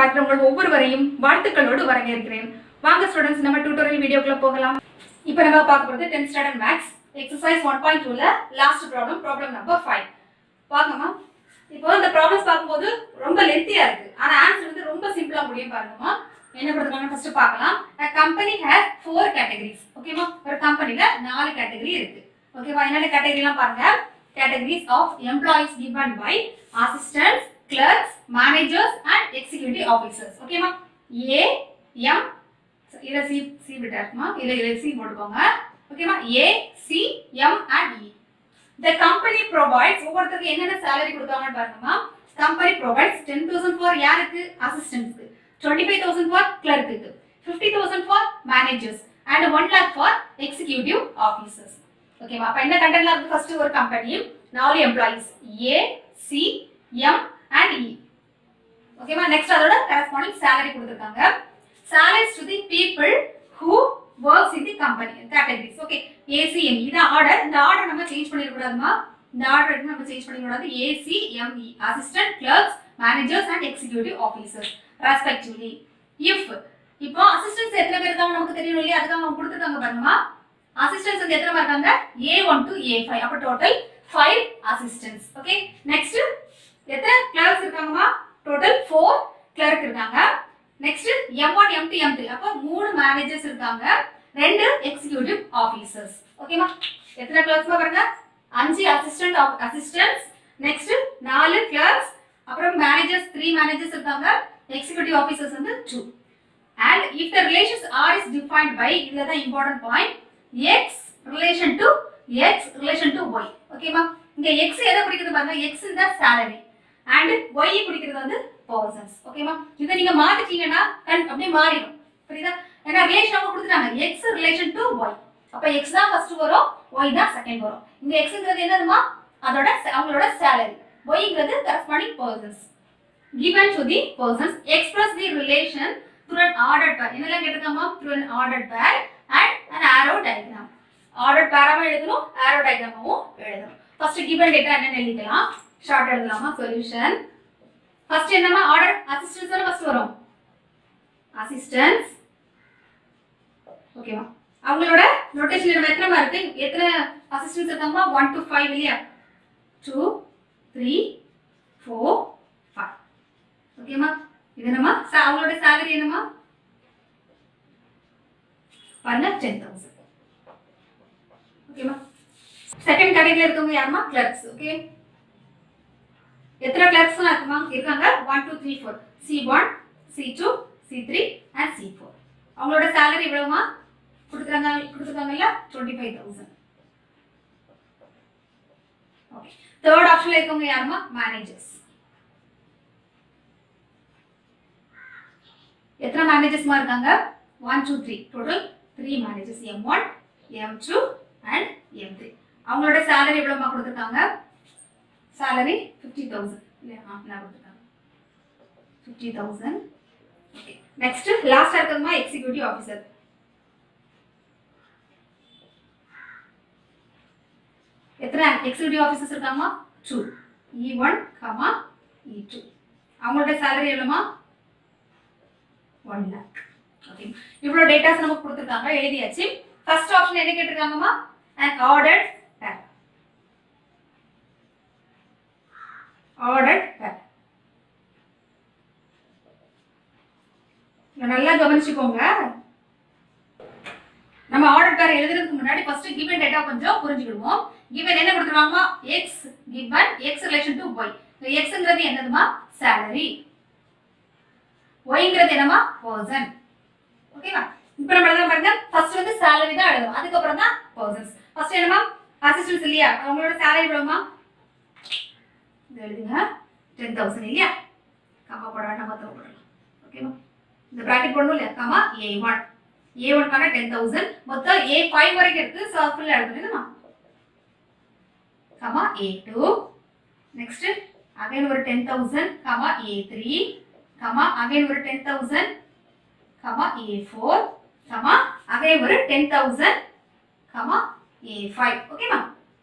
பார்க்குற உங்கள் ஒவ்வொருவரையும் வாழ்த்துக்களோடு வரவேற்கிறேன். வாங்க ஸ்டூடெண்ட்ஸ், நம்ம டியூட்டோரியல் வீடியோக்குள்ள போகலாம். இப்போ நம்ம பார்க்க போறது 10th ஸ்டாண்டர்ட் மேத்ஸ் எக்ஸர்சைஸ் 1.2ல லாஸ்ட் ப்ராப்ளம் நம்பர் 5 பாக்கமா. இப்போ இந்த ப்ராப்ளம்ஸ் பார்க்கும்போது ரொம்ப லென்த்தியா இருக்கு, ஆனா ஆன்சர் வந்து ரொம்ப சிம்பிளா முடியும். பாருங்கம்மா, என்ன கொடுத்திருக்காங்க ஃபர்ஸ்ட் பார்க்கலாம். a company has 4 categories. ஓகேவா, ஒரு கம்பெனில 4 கேட்டகரி இருக்கு. ஓகேவா, என்னென்ன கேட்டகரிலாம் பாருங்க. categories of employees given by assistants, clerks, managers and executive officers. ஓகேவா, A M இத C விட்டாருமா, இல்ல C போட்டுக்கோங்க. ஓகேவா, A C M and E. The company provides, ஒவ்வொருத்தருக்கு என்னென்ன salary கொடுத்தாங்கன்னு பாருங்கம்மா. company provides 10,000 for யாருக்கு, assistants, 25,000 for clerk, 50,000 for managers and 1 lakh for executive officers. ஓகேவா, அப்ப என்ன கண்டென்ட்ல இருக்கு? ஃபர்ஸ்ட் ஒரு company, 4 employees A C M and E. ஓகேவா, நெக்ஸ்ட் அதோட கரெஸ்பாண்டிங் salary கொடுத்திருக்காங்க. salaries to the people who works in the company categories. Okay, A C M E இது order. இந்த ஆர்டர் நம்ம சேஞ்ச் பண்ணிர கூடாதுமா. இந்த ஆர்டர் நம்ம சேஞ்ச் பண்ணிர கூடாது. A C M E assistant, clerks, managers and executive officers respectively. if இப்போ assistants எத்தனை பேர் இருக்காங்க நமக்கு தெரியணும் இல்லையா, அதுக்கு அவங்க கொடுத்திருக்காங்க பாருங்கம்மா. அசிஸ்டன்ட்ஸ் வந்து எத்தனை இருக்காங்க? A1 to A5. அப்ப டோட்டல் 5 அசிஸ்டன்ட்ஸ். ஓகே, நெக்ஸ்ட் எத்தனை கிளர்க்ஸ் இருக்காங்கம்மா? டோட்டல் 4 கிளர்க் இருக்காங்க. Next M1 M2 M3. அப்ப 3 மேனேஜர்ஸ் இருக்காங்க, 2 எக்ஸிகியூட்டிவ் ஆபீசர்ஸ். ஓகேமா, எத்தனை கிளர்க்ஸ் பாருங்க? 5 அசிஸ்டன்ட்ஸ், நெக்ஸ்ட் 4 கிளர்க்ஸ், அப்புறம் மேனேஜர்ஸ் 3 மேனேஜர்ஸ் இருக்காங்க, எக்ஸிகியூட்டிவ் ஆபீசர்ஸ் வந்து 2. and if the relations R is defined by, இதுல தான் important point, x relation to x relation to y. ஓகேமா, இங்க x எதை குறிக்குது பாருங்க. x is the salary and y குறிக்கிறது வந்து persons. ஓகேமா, இத நீங்க மாத்திட்டீங்கன்னா அப்படியே மாறிடும். புரியுதா? ஏன்னா ரிலேஷன் அவங்க கொடுத்துட்டாங்க, x relation to y. அப்ப x தான் ஃபர்ஸ்ட் வரும், y தான் செகண்ட் வரும். இங்க xங்கிறது என்னதுமா? அதோட அவங்களோட salary, yங்கிறது corresponding persons. given to the persons, express the relation through an ordered pair. என்னெல்லாம் கேட்டிருக்காமா? through an ordered pair and an arrow diagram. ordered pair-ஆவும் எழுதணும், arrow diagram-ஆவும் எழுதணும். ஃபர்ஸ்ட் given data என்னன்னு எழுதிக்கலாம். ஷார்ட் எழுதலாமா? சொல்யூஷன் ஃபர்ஸ்ட் என்னமா? ஆர்டர் அசிஸ்டன்ஸ் தான first வரும், assistance. ஓகேவா, அவங்களோட நோட்டேஷன் நம்ம எத்தனை இருக்கு? எத்தனை அசிஸ்டன்ஸ் இருக்காங்கமா? 1 to 5 இல்லையா? 2 3 4 5. ஓகேமா, இது என்னமா? அவங்களோட salary என்னமா பாருங்க, 10,000. ஓகேமா, செகண்ட் கேட்டகரியில இருக்கவங்க யாருமா? கிளர்க்ஸ். ஓகே, எத்தனை கிளர்க்ஸ் இருக்காங்க? 1 2 3 4. C1 C2 C3 and C4. அவங்களோட salary எவ்வளவுமா கொடுத்துருக்காங்கல்ல? 25,000. ஓகே, தேர்ட் ஆப்ஷன்ல இருக்கவங்க யாருமா? மேனேஜர்ஸ். எத்தனை மேனேஜர்ஸ்மா இருக்காங்க? 1 2 3. Total 3 managers, M1 M2 and M3. அவங்களோட salary எவ்வளவுமா கொடுத்திருக்காங்க? salary 50,000 இல்லையா? நான் கொடுத்திருக்காங்க 50,000. ஓகே, நெக்ஸ்ட் லாஸ்டா இருக்குதுமா எக்ஸிகியூட்டிவ் ஆபீசர். எத்தனை எக்ஸிகியூட்டிவ் ஆபீசர்ஸ் இருக்காங்கமா? 2. E1, E2. அவங்களோட salary எவ்வளவுமா? 1 lakh. ஓகே, இவ்வளவு டேட்டாஸ் நமக்கு கொடுத்திருக்காங்க, எழுதியாச்சு. ஃபர்ஸ்ட் ஆப்ஷன் என்ன கேட்டிருக்காங்கமா? an ordered pair. ordered pair. நல்லா கவனிச்சுக்கோங்க. நம்ம ஆர்டர் பேர் எழுதுறதுக்கு முன்னாடி ஃபர்ஸ்ட் given டேட்டா கொஞ்சம் புரிஞ்சுக்கிடுவோம். given என்ன கொடுத்துருவாங்கமா? x given x relation to y. xங்கிறது என்னதுமா? salary. yங்கிறது என்னமா? person. ஓகேவா, இப்போ நம்ம எழுதலாம் பாருங்க. ஃபர்ஸ்ட் வந்து salary தான் எழுதணும், அதுக்கு அப்புறம் தான் persons. ஃபர்ஸ்ட் என்னமா? அசிஸ்டன்ட்ஸ் இல்லையா? அவங்களோட salary எவ்வளவுமா? இது எழுதுங்க, 10,000 இல்லையா? கமா போட வேண்டாம், மொத்தம் போடலாம். ஓகேவா, இந்த பிராக்கெட் போடணும் இல்லையா? Comma A1. A1 கான 10,000, மொத்தம் A5 வரைக்கும் இருக்கு, சோ ஃபுல்லா எழுதுறேன்மா. Comma A2. நெக்ஸ்ட் அகைன் ஒரு 10,000, கமா A3, கமா அகைன் ஒரு 10,000, கமா A4, கமா அகைன் ஒரு 10,000, கமா A5. ஓகேமா,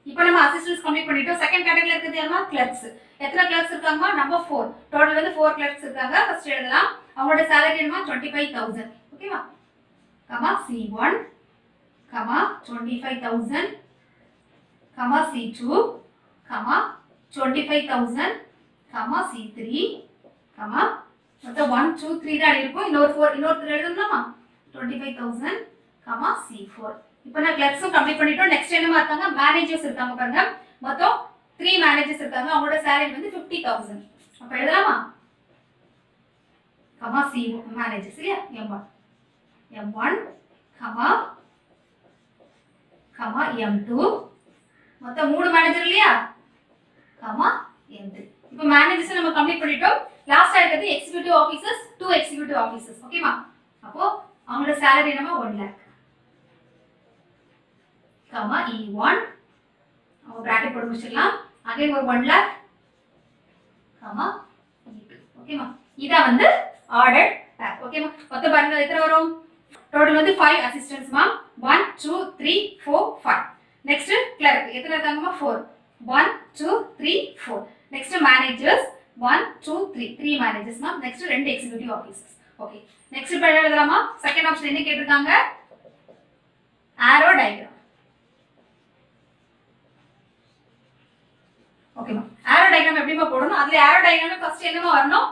இப்போ நம்ம அசிஸ்டன்ட்ஸ் கம்ப்ளீட் பண்ணிட்டோம். செகண்ட் கேட்டகரியில இருக்குது யாருமா? கிளர்க்ஸ். எத்தனை கிளர்க்ஸ் இருக்காங்கமா? நம்பர் 4. டோட்டல் வந்து 4 கிளர்க்ஸ் இருக்காங்க. ஃபர்ஸ்ட் எழுதலாம் அவங்களோட salary என்னமா 25000 ஓகேவா comma C1 comma 25000 comma C2 comma 25000 comma C3 comma மொத்தம் 1 2 3 தான் இருக்கும் இன்னொரு 3 எழுதணுமா 25000 கமா C4 இப்போ நான் கிளர்க்ஸும் கம்ப்ளீட் பண்ணிட்டோம் நெக்ஸ்ட் என்னமா இருக்காங்க மேனேஜர்ஸ் இருக்காங்க பாருங்க மொத்தம் 3 மேனேஜர்ஸ் இருக்காங்க அவங்களோட salary வந்து 50000 அப்ப எழுதலாமா கமா C மேனேஜர்ஸ் இல்லையா M1 கமா கமா M2 மொத்தம் 3 மேனேஜர் இல்லையா கமா M3 இப்போ மேனேஜர்ஸ் நம்ம கம்ப்ளீட் பண்ணிட்டோம் லாஸ்டா இருக்கிறது எக்ஸிகியூட்டிவ் ஆபீசர்ஸ் 2 எக்ஸிகியூட்டிவ் ஆபீசர்ஸ் ஓகேமா அப்போ அவங்களோட salary என்னமா 1 lakh கமா E1 அவங்க பிராக்கெட் போட்டு முடிச்சிடலாம் அகைன் ஒரு 1 lakh கமா E2 ஓகேமா இத வந்து ஆர்டர் பேக் ஓகேமா மொத்தம் பாருங்க எத்தனை வரும் டோட்டல் வந்து 5 அசிஸ்டன்ட்ஸ் மா 1 2 3 4 5 நெக்ஸ்ட் கிளர்க் எத்தனை இருக்காங்கமா 4 1 2 3 4 நெக்ஸ்ட் மேனேஜர்ஸ் 1 2 3 3 மேனேஜர்ஸ் மா next 2 executive officers okay next இப்ப எழுதலாமா செகண்ட் ஆப்ஷன் என்ன கேட்டிருக்காங்க ஆரோ டயகிராம் ஓகேமா ஆரோ டயகிராம் எப்படிமா போடணும் அதுல ஆரோ டயகிராம் ஃபர்ஸ்ட் என்னமா வரணும்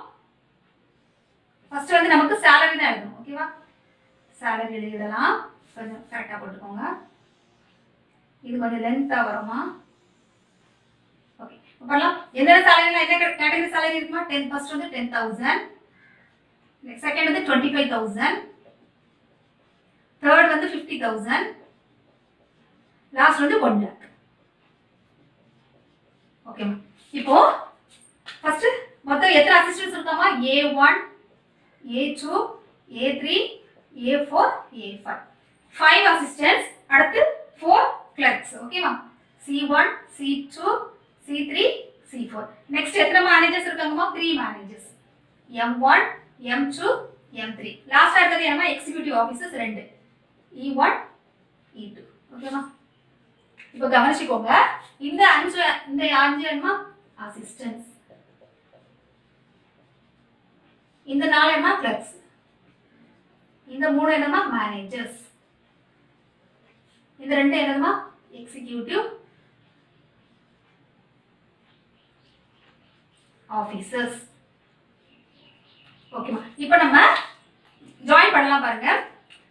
ஃபர்ஸ்ட் வந்து நமக்கு salary தான் எழுதணும் ஓகேவா salary எழுதலாம் கொஞ்சம் கரெக்ட்டா போட்டுக்கோங்க இது கொஞ்சம் லென்த்தா வருமா ஓகே அப்பலாம் என்ன salary என்ன கேட்டகரி salary இருக்குமா 10 ஃபர்ஸ்ட் வந்து 10000 நெக்ஸ்ட் செகண்ட் வந்து 25000 தேர்ட் வந்து 50000 லாஸ்ட் வந்து 1 lakh ஓகேமா இப்போ ஃபர்ஸ்ட் மொத்தம் எத்தனை அசிஸ்டன்ட்ஸ் இருக்காமா A1 A2 A3 A4 A5 5 assistants அடுத்து 4 clerks ஓகேவா C1 C2 C3 C4 next எத்தனை managers இருக்காங்கமா 3 managers M1 M2 M3 லாஸ்டா இருக்கிறது என்னமா எக்ஸிகியூட்டிவ் ஆபீசர்ஸ் 2 E1 E2 ஓகேவா இப்போ கவனிச்சுக்கோங்க இந்த 5 என்னமா அசிஸ்டன்ட்ஸ் இந்த 4 என்னமா clerks இந்த 3 என்னமா மேனேஜர்ஸ் இந்த 2 என்னமா எக்ஸிகியூட்டிவ் ஆபீசர்ஸ் ஓகேமா இப்போ நம்ம ஜாயின் பண்ணலாம் பாருங்க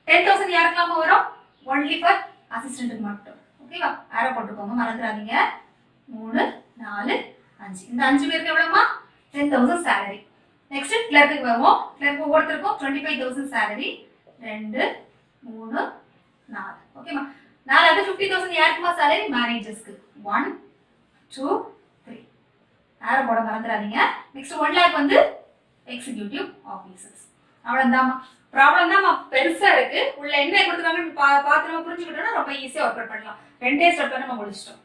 10000 யாருக்குலாமா வரும் only for அசிஸ்டன்ட்க்கு மட்டும் ஓகேவா ஆரோ போட்டுக்கோங்க மறந்துடாதீங்க 3 4 5 இந்த 5 பேருக்கு எவ்வளவுமா 10000 salary நெக்ஸ்ட் கிளர்க்கு வருவோம் கிளர்க் ஒவ்வொருத்தருக்கும் 25000 salary 2 3 4 ஓகேமா நாலாவது 50000 யாருக்குமா salary மேனேஜர்ஸ்க்கு 1 2 3 ஆரோ போட மறந்துடாதீங்க நெக்ஸ்ட் 1 lakh வந்து எக்ஸிகியூட்டிவ் ஆபீசர்ஸ் அவ்வளவுதான்மா ப்ராப்ளம் தான் பெருசா இருக்கு உள்ள என்ன கொடுத்துருக்காங்கன்னு பார்த்து நம்ம புரிஞ்சுக்கிட்டோம்னா ரொம்ப ஈஸியா ஒர்க் அவுட் பண்ணலாம் 2 ஸ்டெப்ல நம்ம முடிச்சிட்டோம்